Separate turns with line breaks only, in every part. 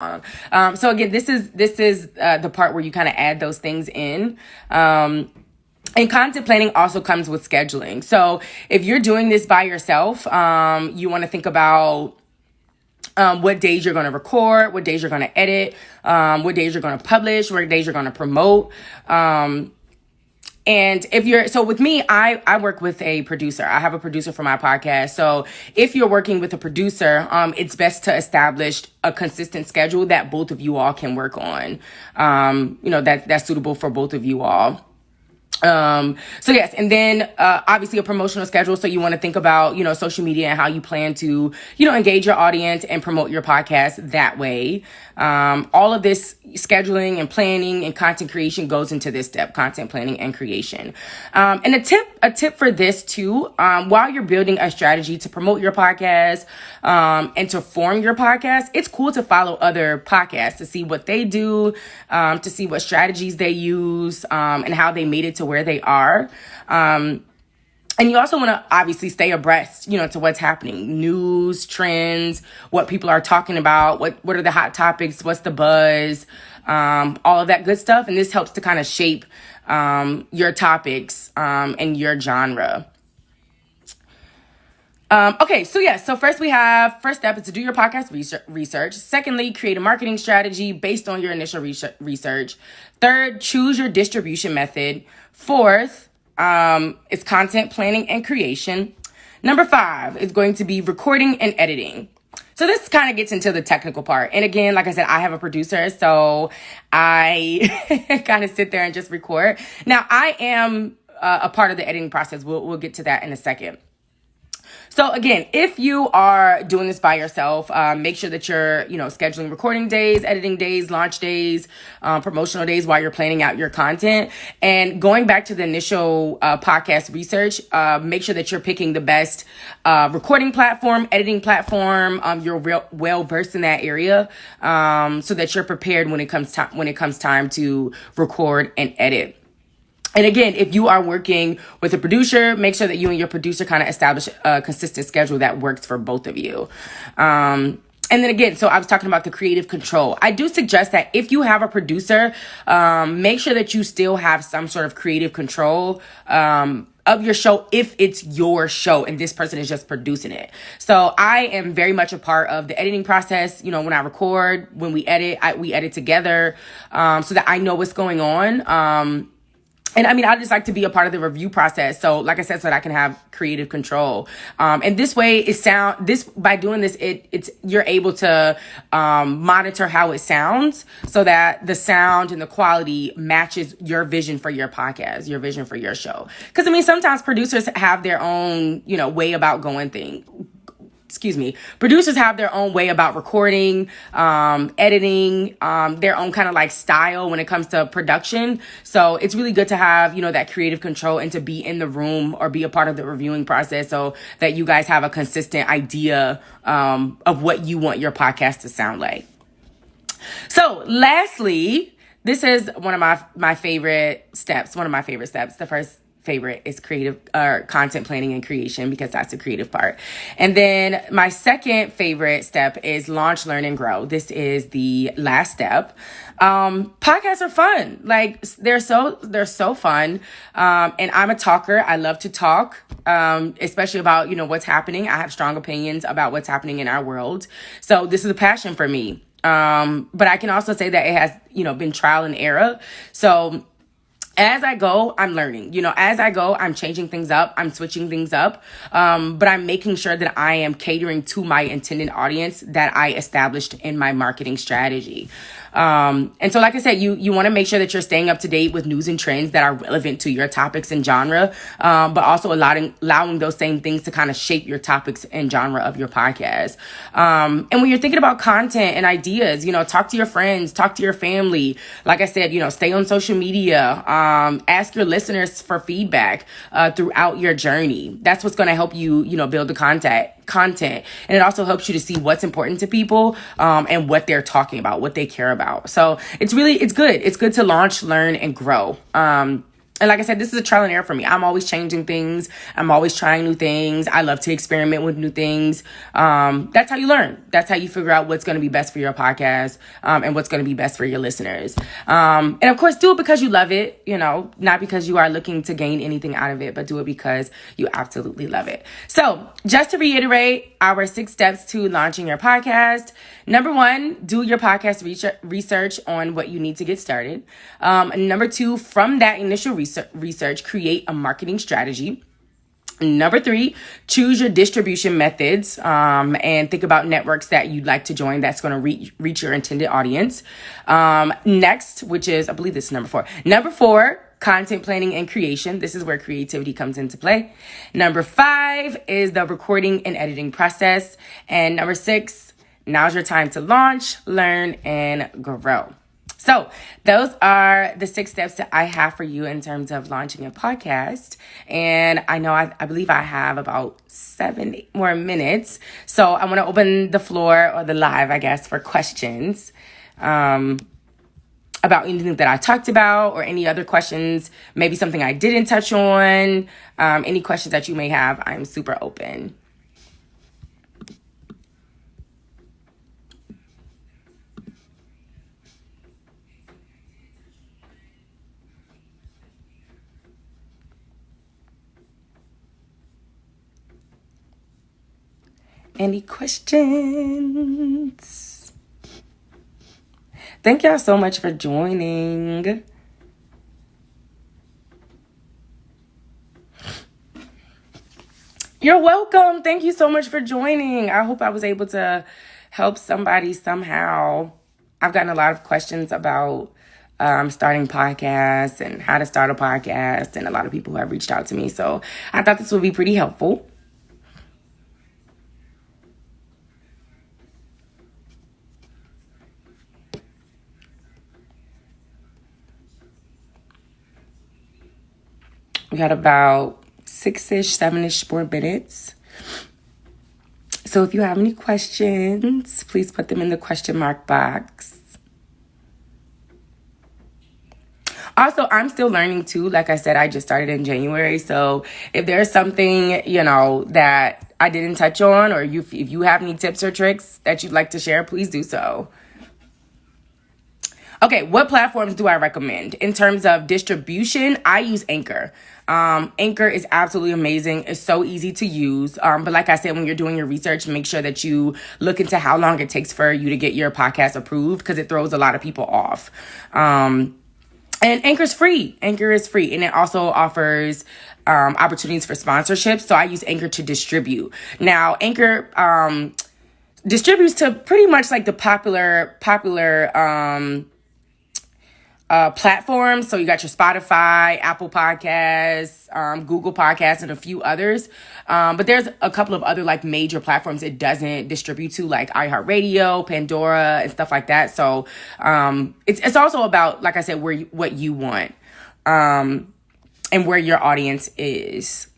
So again, this is the part where you kind of add those things in. And content planning also comes with scheduling. So if you're doing this by yourself, you want to think about what days you're going to record, what days you're going to edit, what days you're going to publish, what days you're going to promote. And so with me, I work with a producer. I have a producer for my podcast. So if you're working with a producer, it's best to establish a consistent schedule that both of you all can work on. That's suitable for both of you all. So yes, and then, obviously a promotional schedule. So you want to think about, social media and how you plan to, engage your audience and promote your podcast that way. All of this scheduling and planning and content creation goes into this step, content planning and creation. And a tip for this too, while you're building a strategy to promote your podcast, and to form your podcast, it's cool to follow other podcasts to see what they do, to see what strategies they use, and how they made it to where they are. And you also want to obviously stay abreast, to what's happening, news, trends, what people are talking about, what are the hot topics, what's the buzz, all of that good stuff. And this helps to kind of shape your topics and your genre. So first step is to do your podcast research. Secondly, create a marketing strategy based on your initial research. Third, choose your distribution method. Fourth, is content planning and creation. Number 5 is going to be recording and editing. So this kind of gets into the technical part. And again, like I said, I have a producer, so I kind of sit there and just record. Now, I am a part of the editing process. We'll get to that in a second. So again, if you are doing this by yourself, make sure that you're, scheduling recording days, editing days, launch days, promotional days while you're planning out your content. And going back to the initial podcast research, make sure that you're picking the best recording platform, editing platform. You're well versed in that area, so that you're prepared when it comes time to record and edit. And again, if you are working with a producer, make sure that you and your producer kind of establish a consistent schedule that works for both of you. And then again, so I was talking about the creative control. I do suggest that if you have a producer, make sure that you still have some sort of creative control of your show if it's your show and this person is just producing it. So I am very much a part of the editing process. When I record, when we edit, we edit together, so that I know what's going on. And I just like to be a part of the review process. So like I said, so that I can have creative control. And this way by doing this, you're able to, monitor how it sounds so that the sound and the quality matches your vision for your podcast, your vision for your show. Cause sometimes producers have their own, way about producers have their own way about recording, editing, their own kind of like style when it comes to production. So it's really good to have, that creative control and to be in the room or be a part of the reviewing process so that you guys have a consistent idea of what you want your podcast to sound like. So lastly, this is one of my favorite steps. The first favorite is content planning and creation, because that's the creative part. And then my second favorite step is launch, learn, and grow. This is the last step. Podcasts are fun. Like they're so fun. And I'm a talker. I love to talk, especially about, what's happening. I have strong opinions about what's happening in our world. So this is a passion for me. But I can also say that it has, been trial and error. So as I go, I'm learning. As I go, I'm changing things up. I'm switching things up. But I'm making sure that I am catering to my intended audience that I established in my marketing strategy. And so, like I said, you want to make sure that you're staying up to date with news and trends that are relevant to your topics and genre, but also allowing those same things to kind of shape your topics and genre of your podcast. And when you're thinking about content and ideas, talk to your friends, talk to your family. Like I said, stay on social media, ask your listeners for feedback, throughout your journey. That's what's going to help you, build the content. And it also helps you to see what's important to people, and what they're talking about, what they care about. So it's good. It's good to launch, learn, and grow. And like I said, this is a trial and error for me. I'm always changing things. I'm always trying new things. I love to experiment with new things. That's how you learn. That's how you figure out what's going to be best for your podcast, and what's going to be best for your listeners. And of course, do it because you love it, not because you are looking to gain anything out of it, but do it because you absolutely love it. So just to reiterate our 6 steps to launching your podcast. Number 1, do your podcast research on what you need to get started. Number 2, from that initial research, create a marketing strategy. Number 3, choose your distribution methods, and think about networks that you'd like to join that's going to reach your intended audience. Next, which is, I believe this is number 4. Number 4, content planning and creation. This is where creativity comes into play. Number 5 is the recording and editing process. And number 6, now's your time to launch, learn, and grow. So those are the 6 steps that I have for you in terms of launching a podcast. And I know I believe I have about 7 more minutes. So I want to open the floor, or the live, I guess, for questions about anything that I talked about, or any other questions, maybe something I didn't touch on. Any questions that you may have, I'm super open. Any questions? Thank y'all so much for joining. You're welcome. Thank you so much for joining. I hope I was able to help somebody somehow. I've gotten a lot of questions about starting podcasts and how to start a podcast, and a lot of people who have reached out to me. So I thought this would be pretty helpful. We got about 6-ish, 7-ish more minutes. So if you have any questions, please put them in the question mark box. Also, I'm still learning too. Like I said, I just started in January. So if there's something, that I didn't touch on, or if you have any tips or tricks that you'd like to share, please do so. Okay, what platforms do I recommend? In terms of distribution, I use Anchor. Anchor is absolutely amazing. It's so easy to use. But like I said, when you're doing your research, make sure that you look into how long it takes for you to get your podcast approved, because it throws a lot of people off. And Anchor's free. Anchor is free. And it also offers opportunities for sponsorships. So I use Anchor to distribute. Now, Anchor distributes to pretty much like the popular platforms. So you got your Spotify, Apple Podcasts, Google Podcasts, and a few others. But there's a couple of other like major platforms it doesn't distribute to, like iHeartRadio, Pandora, and stuff like that. So it's also about, like I said, what you want, and where your audience is.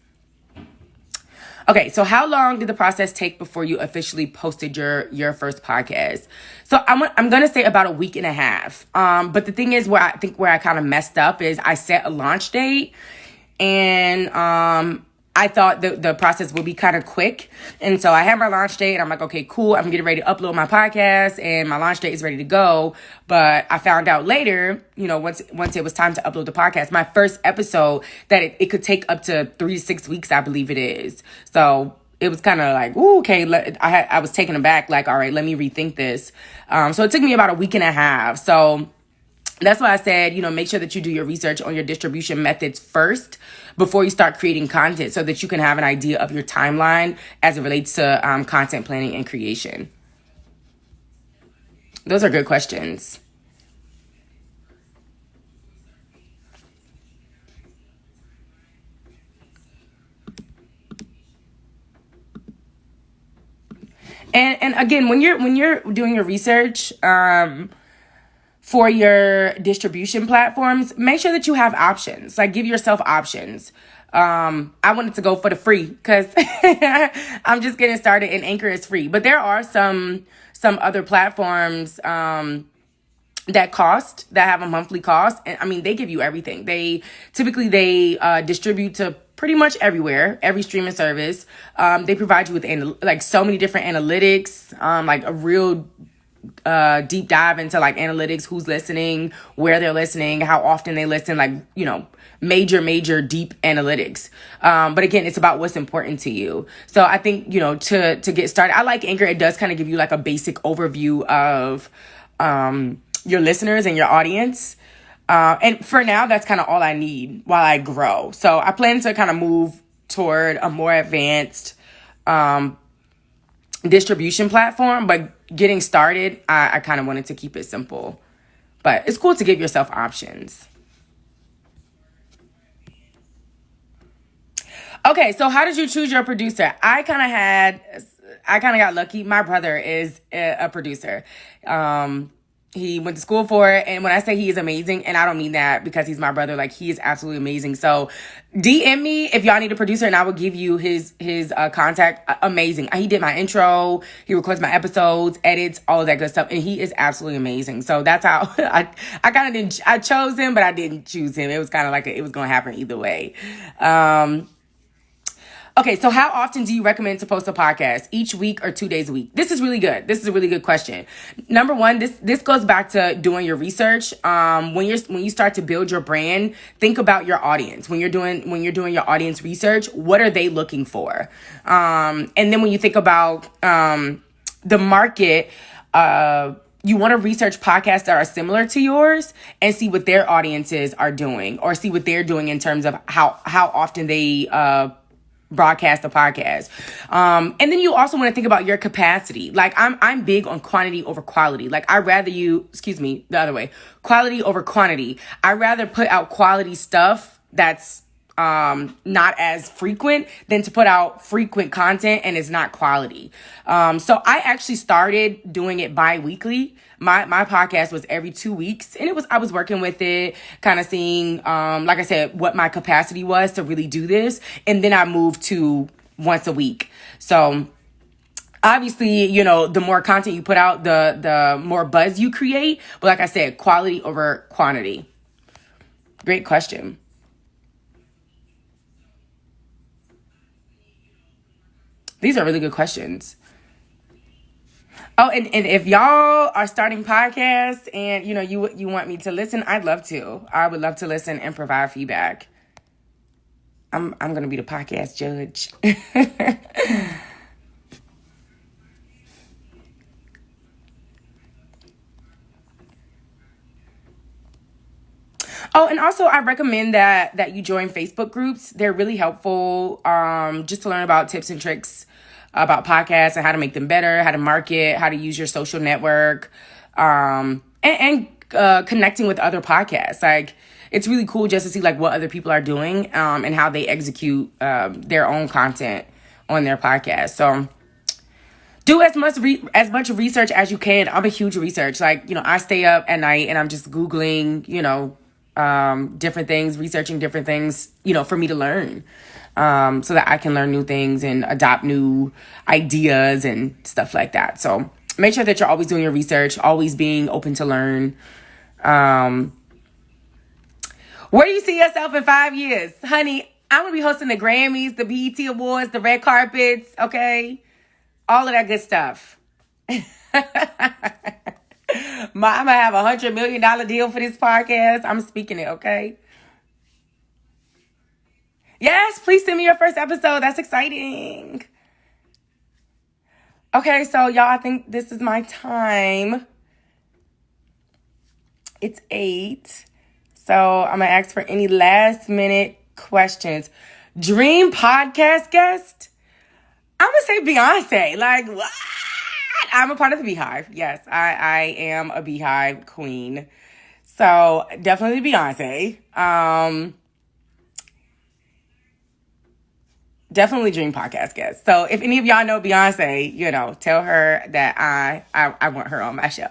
Okay, so how long did the process take before you officially posted your first podcast? So I'm going to say about a week and a half. But the thing is, where I kind of messed up is I set a launch date, and I thought the process would be kind of quick. And so I had my launch date, and I'm like, okay, cool. I'm getting ready to upload my podcast, and my launch date is ready to go. But I found out later, once it was time to upload the podcast, my first episode, that it could take up to 3 to 6 weeks, I believe it is. So it was kind of like, ooh, okay. I was taken aback, like, all right, let me rethink this. So it took me about a week and a half. So that's why I said, make sure that you do your research on your distribution methods first before you start creating content, so that you can have an idea of your timeline as it relates to content planning and creation. Those are good questions. And again, when you're doing your research, for your distribution platforms, make sure that you have options. Like, give yourself options. I wanted to go for the free, because I'm just getting started, and Anchor is free. But there are some other platforms that have a monthly cost. And I mean, they give you everything. They distribute to pretty much everywhere, every streaming service. They provide you with like so many different analytics, like a real deep dive into like analytics, who's listening, where they're listening, how often they listen, like, major deep analytics. But again, it's about what's important to you. So I think, to get started, I like Anchor. It does kind of give you like a basic overview of your listeners and your audience. And for now, that's kind of all I need while I grow. So I plan to kind of move toward a more advanced distribution platform, but getting started, I kind of wanted to keep it simple. But it's cool to give yourself options. Okay, so how did you choose your producer? I kind of got lucky. My brother is a producer. He went to school for it, and when I say he is amazing, and I don't mean that because he's my brother, like, he is absolutely amazing. So DM me if y'all need a producer, and I will give you his contact. Amazing. He did my intro, he records my episodes, edits, all of that good stuff, and he is absolutely amazing. So that's how I chose him, but I didn't choose him. It was kind of like it was going to happen either way. Okay, so how often do you recommend to post a podcast? Each week or 2 days a week? This is really good. This is a really good question. Number one, this goes back to doing your research. When you start to build your brand, think about your audience. When you're doing your audience research, what are they looking for? And then when you think about the market, you want to research podcasts that are similar to yours and see what their audiences are doing, or see what they're doing in terms of how often they broadcast a podcast. And then you also want to think about your capacity. Like, I'm big on quantity over quality. Like, the other way, quality over quantity. I rather put out quality stuff that's not as frequent than to put out frequent content and it's not quality. So I actually started doing it bi-weekly. My podcast was every 2 weeks, and I was working with it, kind of seeing, like I said, what my capacity was to really do this. And then I moved to once a week. So obviously, the more content you put out, the more buzz you create. But like I said, quality over quantity. Great question. These are really good questions. Oh, and if y'all are starting podcasts and, you want me to listen, I'd love to. I would love to listen and provide feedback. I'm going to be the podcast judge. Oh, and also I recommend that you join Facebook groups. They're really helpful, just to learn about tips and tricks about podcasts and how to make them better, how to market, how to use your social network, and connecting with other podcasts. Like, it's really cool just to see like what other people are doing, and how they execute their own content on their podcast. So do as much research as you can. I'm a huge research. Like, I stay up at night and I'm just Googling, different things, researching different things, for me to learn, so that I can learn new things and adopt new ideas and stuff like that. So make sure that you're always doing your research, always being open to learn. Where do you see yourself in 5 years? Honey, I'm going to be hosting the Grammys, the BET Awards, the red carpets, okay? All of that good stuff. I'm going to have $100 million deal for this podcast. I'm speaking it, okay? Yes, please send me your first episode. That's exciting. Okay, so y'all, I think this is my time. It's 8. So I'm going to ask for any last minute questions. Dream podcast guest? I'm going to say Beyonce. Like, what? I'm a part of the Beehive. Yes, I am a Beehive queen. So definitely Beyonce. Definitely dream podcast guest. So if any of y'all know Beyonce, tell her that I want her on my show.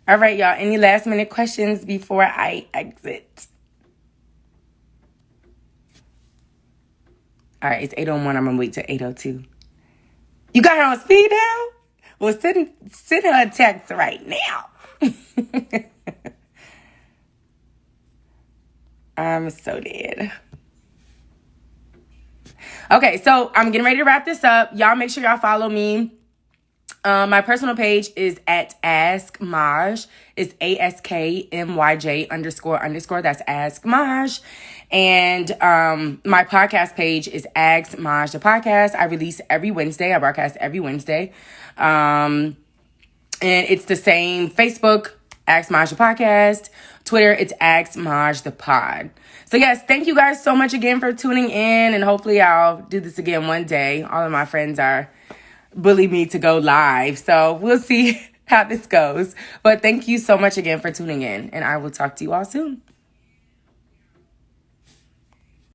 All right, y'all. Any last minute questions before I exit? All right, it's 8:01. I'm going to wait till 8:02. You got her on speed now? Well, send her a text right now. I'm so dead. Okay, so I'm getting ready to wrap this up. Y'all make sure y'all follow me. My personal page is at Ask Maj. It's ASKMYJ __. That's Ask Maj. And my podcast page is Ask Maj the podcast. I release every Wednesday. I broadcast every Wednesday. And it's the same Facebook, Ask Maj the podcast. Twitter, it's Ask Maj the pod. So yes, thank you guys so much again for tuning in. And hopefully I'll do this again one day. All of my friends are bullying me to go live. So we'll see how this goes. But thank you so much again for tuning in. And I will talk to you all soon.